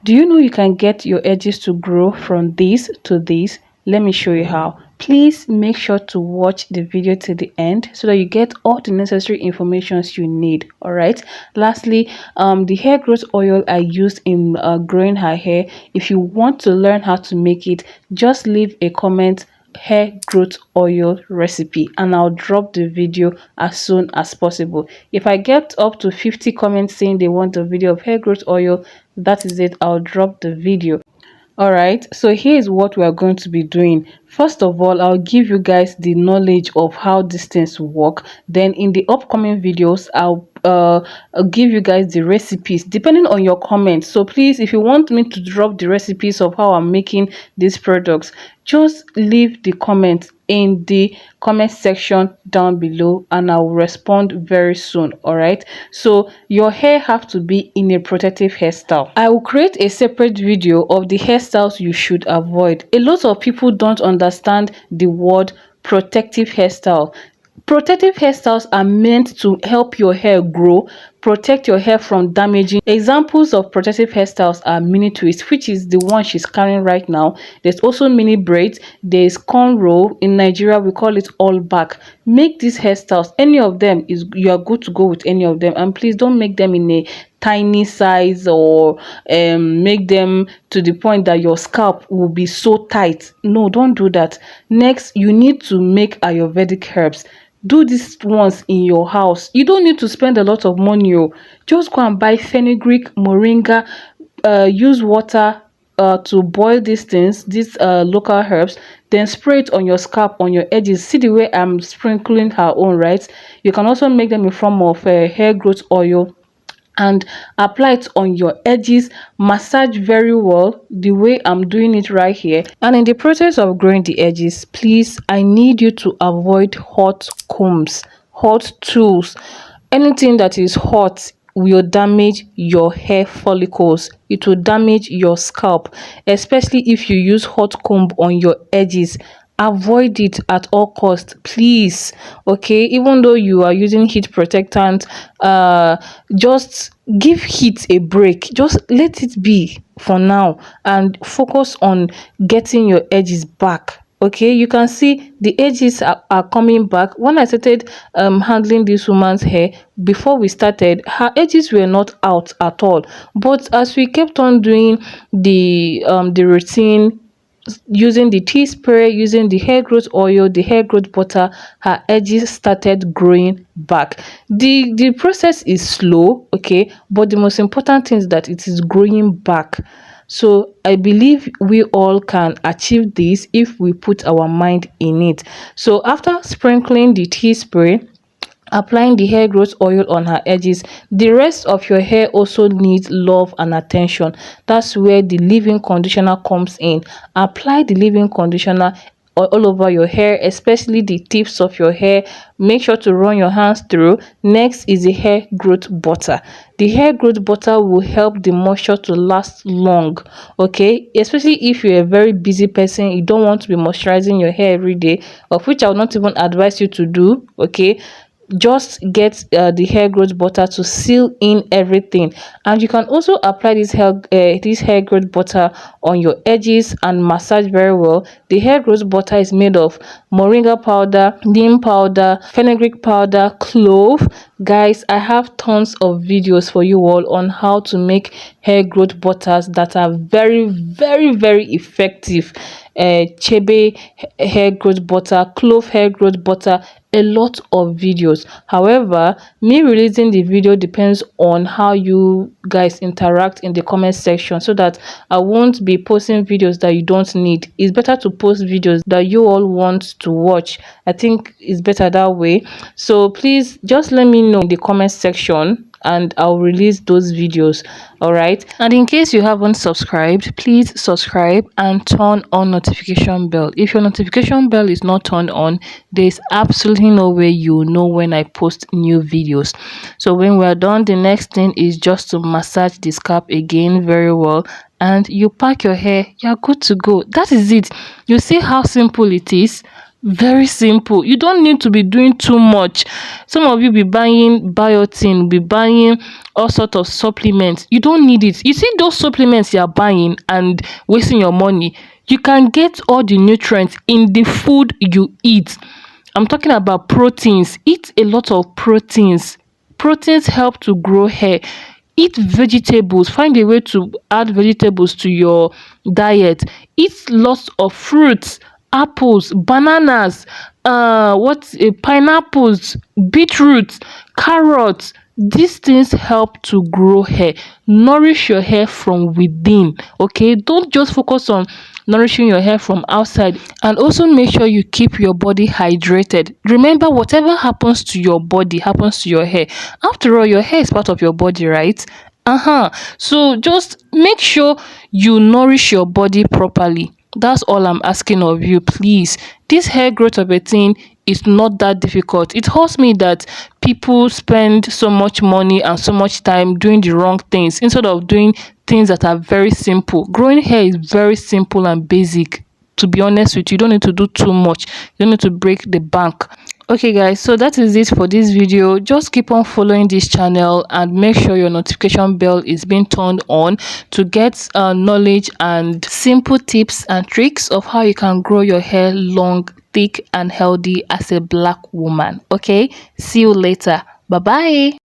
Do you know you can get your edges to grow from this to this? Let me show you how. Please make sure to watch the video to the end so that you get all the necessary information you need. All right. Lastly, the hair growth oil I used in growing her hair. If you want to learn how to make it, just leave a comment, hair growth oil recipe, and I'll drop the video as soon as possible. If I get up to 50 comments saying they want a video of hair growth oil, that is it, I'll drop the video. All right, so here is what we are going to be doing. First of all, I'll give you guys the knowledge of how these things work. Then in the upcoming videos, I'll give you guys the recipes depending on your comments. So please, if you want me to drop the recipes of how I'm making these products, just leave the comment in the comment section down below and I'll respond very soon. All right, so your hair have to be in a protective hairstyle. I will create a separate video of the hairstyles you should avoid. A lot of people don't understand the word protective hairstyle. Protective hairstyles are meant to help your hair grow, protect your hair from damaging. Examples of protective hairstyles are mini twist, which is the one she's carrying right now. There's also mini braids, there's cornrow. In Nigeria we call it all back. Make these hairstyles, any of them is, you are good to go with any of them, and please don't make them in a tiny size or make them to the point that your scalp will be so tight. No, don't do that. Next, you need to make Ayurvedic herbs. Do this once in your house. You don't need to spend a lot of money. Just go and buy fenugreek, moringa, use water to boil these things, these local herbs, then spray it on your scalp, on your edges. See the way I'm sprinkling her own, right? You can also make them in form of hair growth oil and apply it on your edges. Massage very well the way I'm doing it right here. And in the process of growing the edges, please, I need you to avoid hot combs, hot tools. Anything that is hot will damage your hair follicles. It will damage your scalp, especially if you use hot comb on your edges. Avoid it at all costs, please. Okay, even though you are using heat protectant, just give heat a break. Just let it be for now and focus on getting your edges back. Okay, you can see the edges are coming back. When I started handling this woman's hair, before we started, her edges were not out at all, but as we kept on doing the routine, using the tea spray, using the hair growth oil, the hair growth butter, her edges started growing back. The process is slow, okay, but the most important thing is that it is growing back. So I believe we all can achieve this if we put our mind in it. So after sprinkling the tea spray, applying the hair growth oil on her edges, the rest of your hair also needs love and attention. That's where the leave-in conditioner comes in. Apply the leave-in conditioner all over your hair, especially the tips of your hair. Make sure to run your hands through. Next is the hair growth butter. The hair growth butter will help the moisture to last long, okay, especially if you're a very busy person, you don't want to be moisturizing your hair every day, of which I would not even advise you to do. Okay, just get the hair growth butter to seal in everything, and you can also apply this hair growth butter on your edges and massage very well. The hair growth butter is made of moringa powder, neem powder, fenugreek powder, clove. Guys, I have tons of videos for you all on how to make hair growth butters that are very effective. Chebe hair growth butter, clove hair growth butter, a lot of videos. However, me releasing the video depends on how you guys interact in the comment section, so that I won't be posting videos that you don't need. It's better to post videos that you all want to watch. I think it's better that way. So please just let me know in the comment section and I'll release those videos. All right, and in case you haven't subscribed, please subscribe and turn on notification bell. If your notification bell is not turned on, there's absolutely no way you know when I post new videos. So when we're done, the next thing is just to massage the scalp again very well, and you pack your hair. You're good to go. That is it. You see how simple it is. Very simple. You don't need to be doing too much. Some of you be buying biotin, be buying all sort of supplements. You don't need it. You see those supplements you are buying and wasting your money. You can get all the nutrients in the food you eat. I'm talking about proteins. Eat a lot of proteins. Proteins help to grow hair. Eat vegetables. Find a way to add vegetables to your diet. Eat lots of fruits, apples, bananas, pineapples, beetroots, carrots. These things help to grow hair. Nourish your hair from within. Okay, don't just focus on nourishing your hair from outside. And also make sure you keep your body hydrated. Remember, whatever happens to your body happens to your hair. After all, your hair is part of your body, right? So just make sure you nourish your body properly. That's all I'm asking of you, please. This hair growth of a thing is not that difficult. It hurts me that people spend so much money and so much time doing the wrong things instead of doing things that are very simple. Growing hair is very simple and basic. To be honest with you, you don't need to do too much. You don't need to break the bank. Okay guys, so that is it for this video. Just keep on following this channel and make sure your notification bell is being turned on to get knowledge and simple tips and tricks of how you can grow your hair long, thick and healthy as a black woman. Okay, see you later. Bye bye.